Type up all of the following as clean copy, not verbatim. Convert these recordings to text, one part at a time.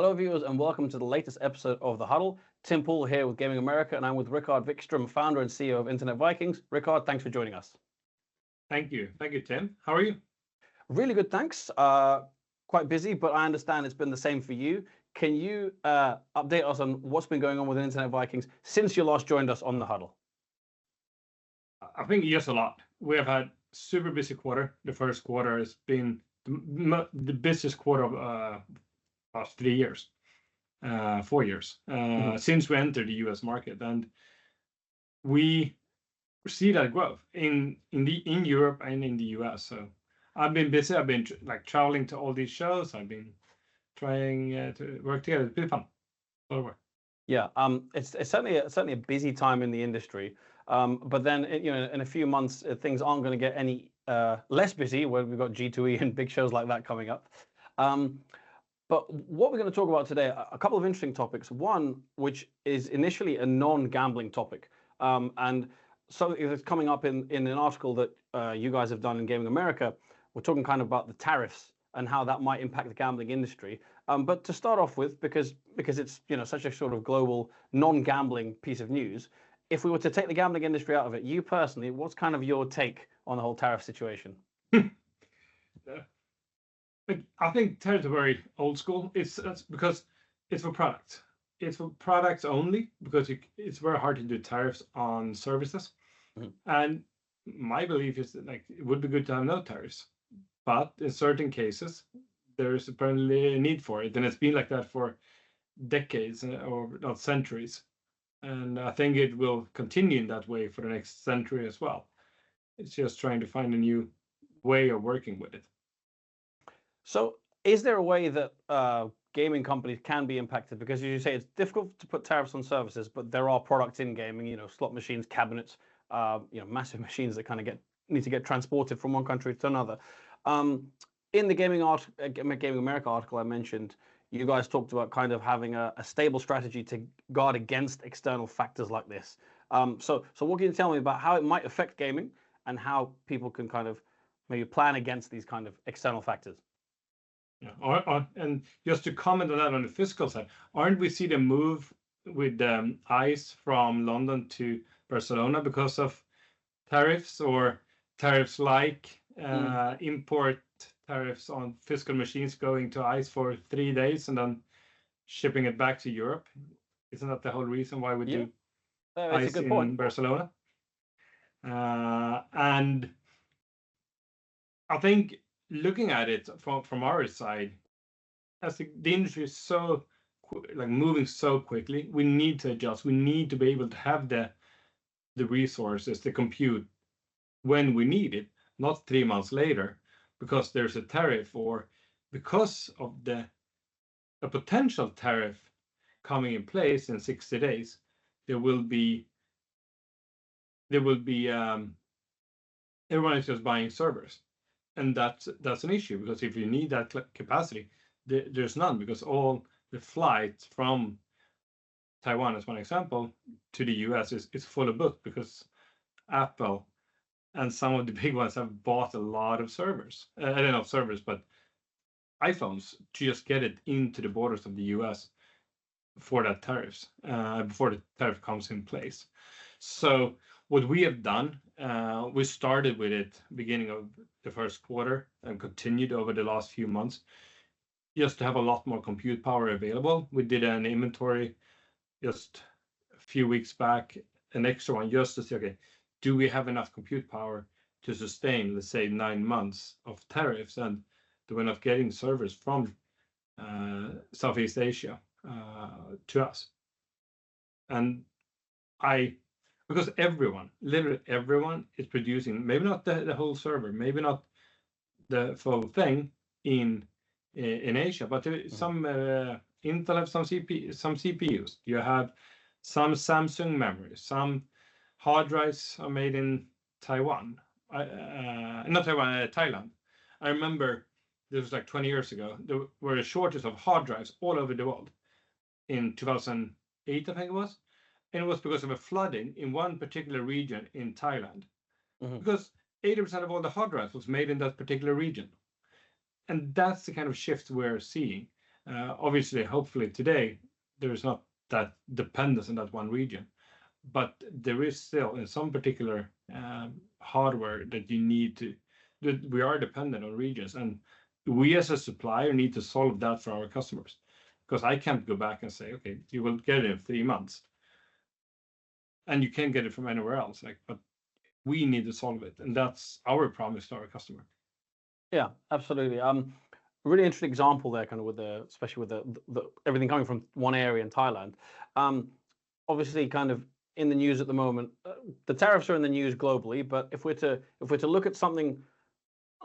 Hello, viewers, and welcome to the latest episode of The Huddle. Tim Poole here with Gaming America, and I'm with Rickard Vikstrom, founder and CEO of Internet Vikings. Rickard, thanks for joining us. Thank you, Tim. How are you? Really good, thanks. Quite busy, but I understand it's been the same for you. Can you update us on what's been going on with Internet Vikings since you last joined us on The Huddle? I think yes, a lot. We have had super busy quarter. The first quarter has been the busiest quarter of past 3 years, 4 years since we entered the US market, and we see that growth in Europe and in the US. So I've been busy. I've been traveling to all these shows. I've been trying to work together. It's been fun. Yeah, it's certainly a busy time in the industry. But then in a few months things aren't going to get any less busy when we've got G2E and big shows like that coming up. But what we're going to talk about today, a couple of interesting topics. One, which is initially a non-gambling topic, and so it's coming up in an article that you guys have done in Gaming America. We're talking kind of about the tariffs and how that might impact the gambling industry. But to start off with, because it's such a sort of global non-gambling piece of news, if we were to take the gambling industry out of it, you personally, what's kind of your take on the whole tariff situation? I think tariffs are very old school. That's because it's for products. It's for products only, because it's very hard to do tariffs on services. Mm-hmm. And my belief is that it would be good to have no tariffs, but in certain cases there is apparently a need for it, and it's been like that for decades or not centuries. And I think it will continue in that way for the next century as well. It's just trying to find a new way of working with it. So is there a way that gaming companies can be impacted? Because as you say, it's difficult to put tariffs on services, but there are products in gaming, slot machines, cabinets, massive machines that kind of need to get transported from one country to another. In the Gaming America article I mentioned, you guys talked about kind of having a stable strategy to guard against external factors like this. So what can you tell me about how it might affect gaming and how people can kind of maybe plan against these kind of external factors? Yeah, and just to comment on that on the fiscal side, aren't we seeing a move with ICE from London to Barcelona because of tariffs or tariffs-like import tariffs on physical machines going to ICE for 3 days and then shipping it back to Europe? Isn't that the whole reason why we do ICE in Barcelona? And I think looking at it from our side, as the industry is so moving so quickly, we need to adjust. We need to be able to have the resources to compute when we need it, not 3 months later, because there's a tariff or because of a potential tariff coming in place in 60 days. There will be everyone is just buying servers. And that's an issue, because if you need that capacity, there's none, because all the flights from Taiwan, as one example, to the US is fully booked, because Apple and some of the big ones have bought a lot of servers. I don't know servers, but iPhones, to just get it into the borders of the US for that tariffs, before the tariff comes in place. So what we have done, we started with it beginning of the first quarter and continued over the last few months, just to have a lot more compute power available. We did an inventory just a few weeks back, an extra one, just to see, okay, do we have enough compute power to sustain, let's say, 9 months of tariffs, and do we not getting servers from Southeast Asia to us? And because literally everyone is producing, maybe not the whole server, maybe not the full thing in Asia, but some Intel have some CPUs. You have some Samsung memories, some hard drives are made in Taiwan, Thailand. I remember this was 20 years ago. There were a shortage of hard drives all over the world in 2008, I think it was. And it was because of a flooding in one particular region in Thailand. Mm-hmm. Because 80% of all the hard drives was made in that particular region. And that's the kind of shift we're seeing. Obviously, hopefully today there is not that dependence on that one region, but there is still in some particular hardware that you need to, that we are dependent on regions, and we as a supplier need to solve that for our customers, because I can't go back and say, okay, you will get it in 3 months, and you can't get it from anywhere else. Like, but we need to solve it, and that's our promise to our customer. Yeah, absolutely. Really interesting example there, kind of with especially with the everything coming from one area in Thailand. Obviously, kind of in the news at the moment, the tariffs are in the news globally. But if we're to look at something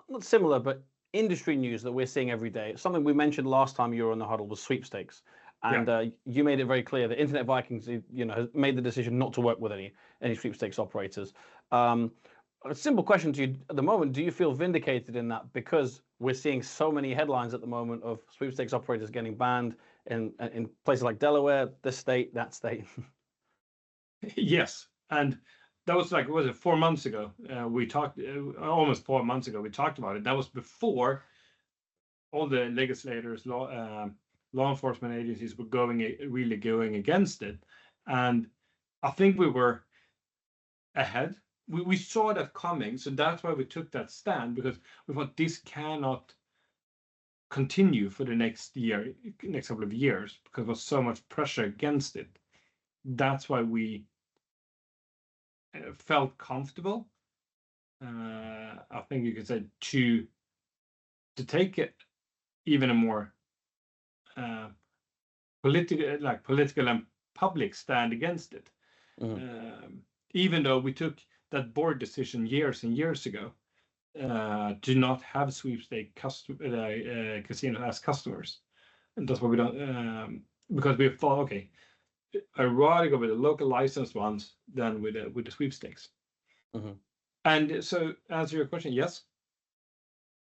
not similar, but industry news that we're seeing every day, something we mentioned last time you were on the Huddle was sweepstakes, and you made it very clear that Internet Vikings, has made the decision not to work with any sweepstakes operators. A simple question to you at the moment: do you feel vindicated in that, because we're seeing so many headlines at the moment of sweepstakes operators getting banned in places like Delaware, this state, that state? Yes, and that was like, was it 4 months ago? We talked almost 4 months ago. We talked about it. That was before all the legislators, law enforcement agencies were really going against it, and I think we were ahead. We saw that coming, so that's why we took that stand, because we thought this cannot continue for the next couple of years, because there was so much pressure against it. That's why we felt comfortable. I think you could say to take it even a more political and public stand against it. Even though we took that board decision years and years ago to not have sweepstake casinos as customers, and that's why we don't, because we thought, okay, I'd rather go with the local licensed ones than with the sweepstakes. And so, answer your question, yes.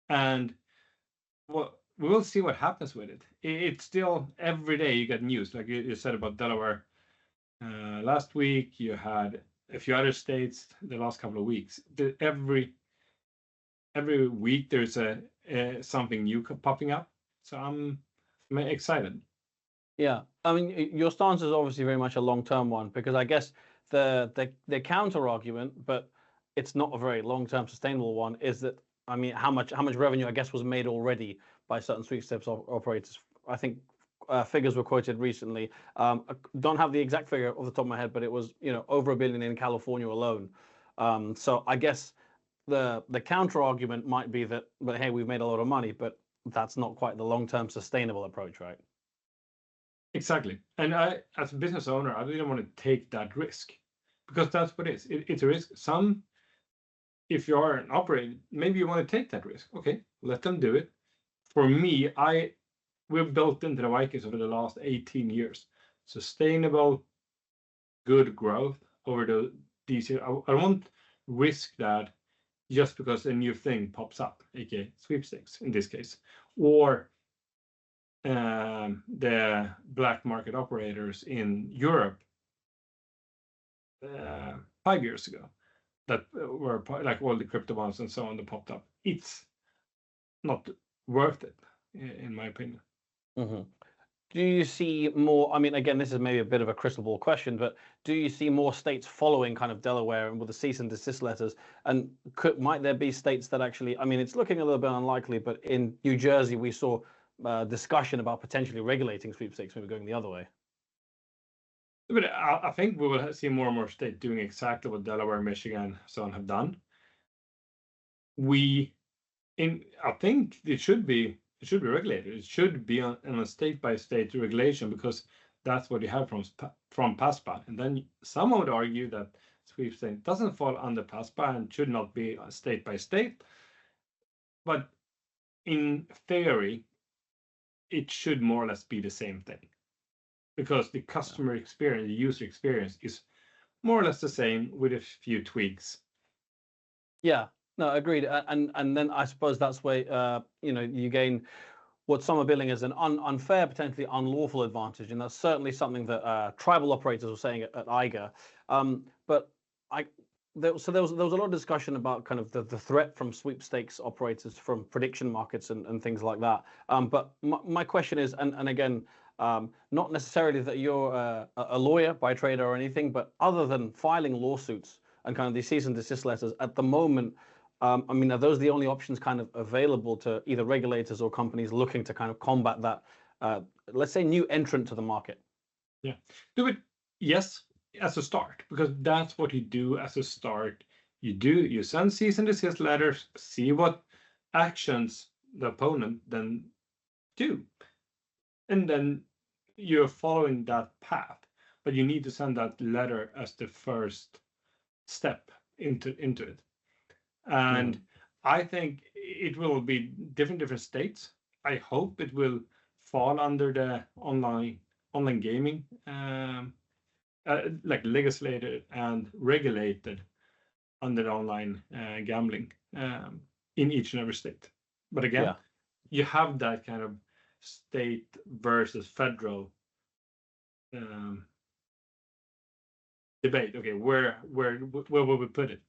And we will see what happens with it. It's still every day you get news, like you said about Delaware. Last week you had a few other states the last couple of weeks. Every week there's something new popping up. So I'm excited. Yeah, I mean, your stance is obviously very much a long-term one, because I guess the counter argument, but it's not a very long-term sustainable one, is that, I mean, how much revenue I guess was made already by certain sweepstakes operators. I think figures were quoted recently. I don't have the exact figure off the top of my head, but it was over $1 billion in California alone. So I guess the counter argument might be that, but hey, we've made a lot of money, but that's not quite the long-term sustainable approach, right? Exactly. And I, as a business owner, I didn't want to take that risk, because that's what it is. It's a risk. If you are an operator, maybe you want to take that risk. Okay, let them do it. For me, we've built into the Vikings over the last 18 years sustainable, good growth over these years. I won't risk that just because a new thing pops up, aka sweepstakes in this case, or the black market operators in Europe 5 years ago that were like all the crypto ones and so on that popped up. It's not worth it, in my opinion. Do you see more? I mean, again, this is maybe a bit of a crystal ball question, but do you see more states following kind of Delaware and with the cease and desist letters? And might there be states that actually, I mean, it's looking a little bit unlikely, but in New Jersey, we saw discussion about potentially regulating sweepstakes, maybe going the other way. But I think we will see more and more states doing exactly what Delaware, Michigan, so on have done. I think it should be regulated. It should be on a state-by-state regulation, because that's what you have from PASPA. And then some would argue that sweepstakes doesn't fall under PASPA and should not be state-by-state. But in theory, it should more or less be the same thing, because the customer experience, the user experience, is more or less the same with a few tweaks. Yeah, no, agreed. And then I suppose that's where you gain what some are billing as an unfair, potentially unlawful advantage, and that's certainly something that tribal operators were saying at IGA. But so there was a lot of discussion about kind of the threat from sweepstakes operators, from prediction markets and things like that. But my question is, and again, not necessarily that you're a lawyer by trade or anything, but other than filing lawsuits and kind of these cease and desist letters at the moment, I mean, are those the only options kind of available to either regulators or companies looking to kind of combat that, let's say, new entrant to the market? Yeah, do it. Yes, as a start, because that's what you do as a start. You send cease and desist letters, see what actions the opponent then do, and then you're following that path. But you need to send that letter as the first step into it. And I think it will be different states. I hope it will fall under the online gaming, like legislated and regulated under the online gambling in each and every state. But again, you have that kind of state versus federal debate. Okay, where will we put it?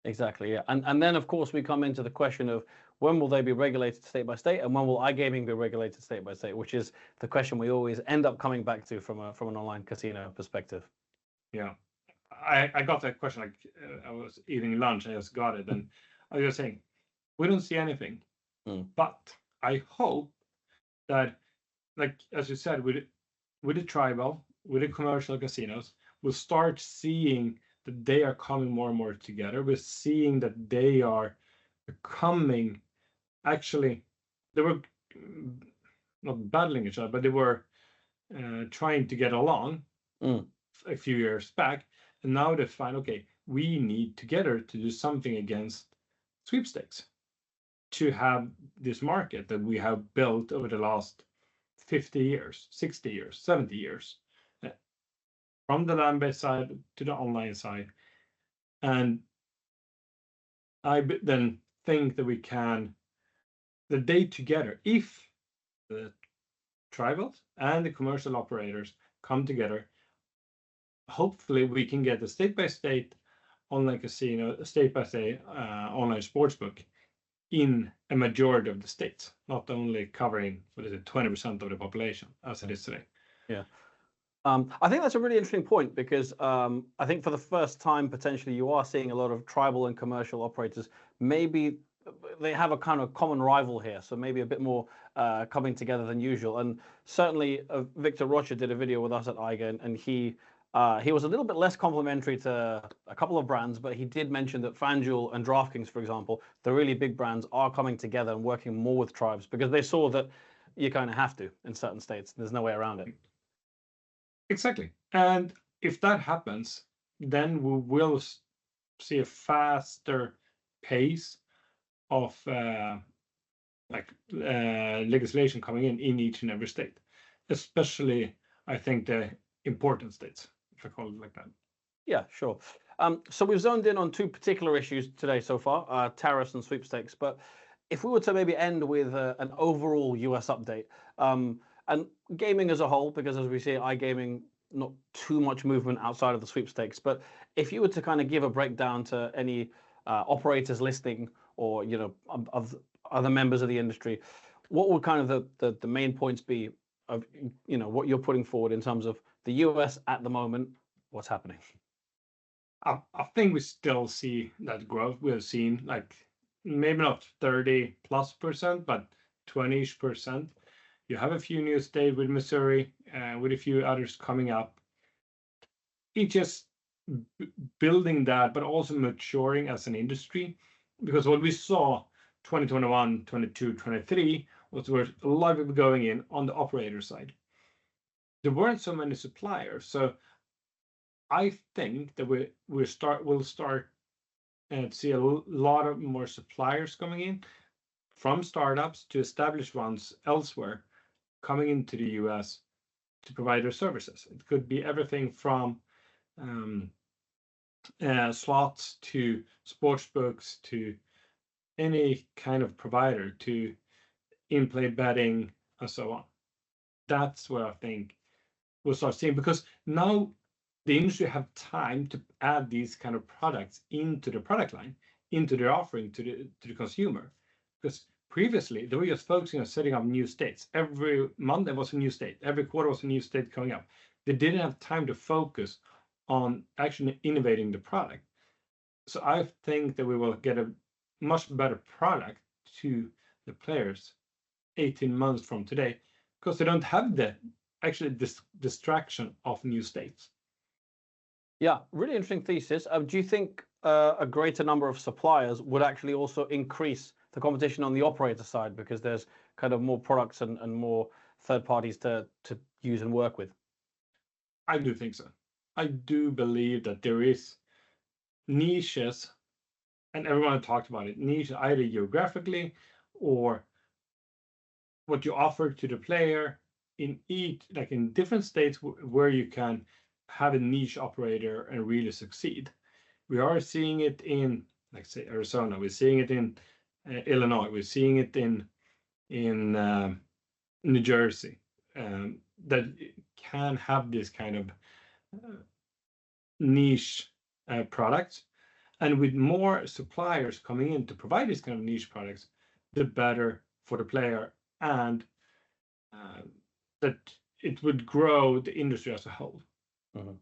Exactly, yeah. And then, of course, we come into the question of when will they be regulated state by state, and when will iGaming be regulated state by state, which is the question we always end up coming back to from an online casino perspective. Yeah, I got that question. Like I was eating lunch, I just got it, and I was just saying, we don't see anything, but I hope that, like as you said, with the tribal, with the commercial casinos, we'll start seeing that they are coming more and more together. We're seeing that they are becoming, actually, they were not battling each other, but they were trying to get along a few years back. And now they find, okay, we need together to do something against sweepstakes to have this market that we have built over the last 50 years, 60 years, 70 years, from the land-based side to the online side. And I then think that we can, the day together, if the tribals and the commercial operators come together, hopefully we can get a state-by-state online casino, a state-by-state online sportsbook in a majority of the states, not only covering, 20% of the population as it is today. Yeah. I think that's a really interesting point, because I think for the first time, potentially, you are seeing a lot of tribal and commercial operators. Maybe they have a kind of common rival here, so maybe a bit more coming together than usual. And certainly, Victor Rocha did a video with us at IGA, and he was a little bit less complimentary to a couple of brands, but he did mention that FanDuel and DraftKings, for example, the really big brands, are coming together and working more with tribes, because they saw that you kind of have to in certain states. There's no way around it. Exactly. And if that happens, then we will see a faster pace of legislation coming in each and every state, especially, I think, the important states, if I call it like that. Yeah, sure. So we've zoned in on two particular issues today so far, tariffs and sweepstakes. But if we were to maybe end with an overall US update, and gaming as a whole, because as we see, iGaming, not too much movement outside of the sweepstakes. But if you were to kind of give a breakdown to any operators listening, or of other members of the industry, what would kind of the main points be of what you're putting forward in terms of the US at the moment, what's happening? I think we still see that growth. We've seen, like, maybe not 30+%, but 20-ish%. You have a few new states with Missouri, with a few others coming up. It's just building that, but also maturing as an industry. Because what we saw 2021, 22, 23 was there were a lot of people going in on the operator side. There weren't so many suppliers. So I think that we'll start to see a lot of more suppliers coming in, from startups to established ones elsewhere, coming into the US to provide their services. It could be everything from slots to sports books to any kind of provider, to in-play betting and so on. That's where I think we'll start seeing, because now the industry have time to add these kind of products into the product line, into their offering to the consumer. Because previously they were just focusing on setting up new states. Every month there was a new state, every quarter was a new state coming up. They didn't have time to focus on actually innovating the product. So I think that we will get a much better product to the players 18 months from today, because they don't have the actually this distraction of new states. Yeah, really interesting thesis. Do you think a greater number of suppliers would actually also increase the competition on the operator side because there's kind of more products and more third parties to use and work with? I do think so. I do believe that there is niches, and everyone talked about it, niche either geographically or what you offer to the player in each, like in different states where you can have a niche operator and really succeed. We are seeing it in, like say, Arizona. We're seeing it in Illinois. We're seeing it in New Jersey. That can have this kind of niche products, and with more suppliers coming in to provide these kind of niche products, the better for the player, and that it would grow the industry as a whole. Mhm.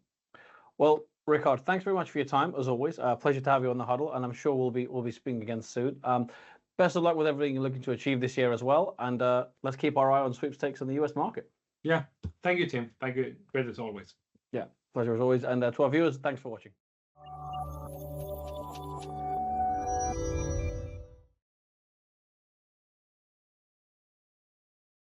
Well, Rickard, thanks very much for your time as always. Pleasure to have you on the Huddle, and I'm sure we'll be speaking again soon. Best of luck with everything you're looking to achieve this year as well, and let's keep our eye on Sweepstakes in the US market. Yeah, thank you, Tim. Thank you. Great as always. Yeah, pleasure as always, and to our viewers, thanks for watching.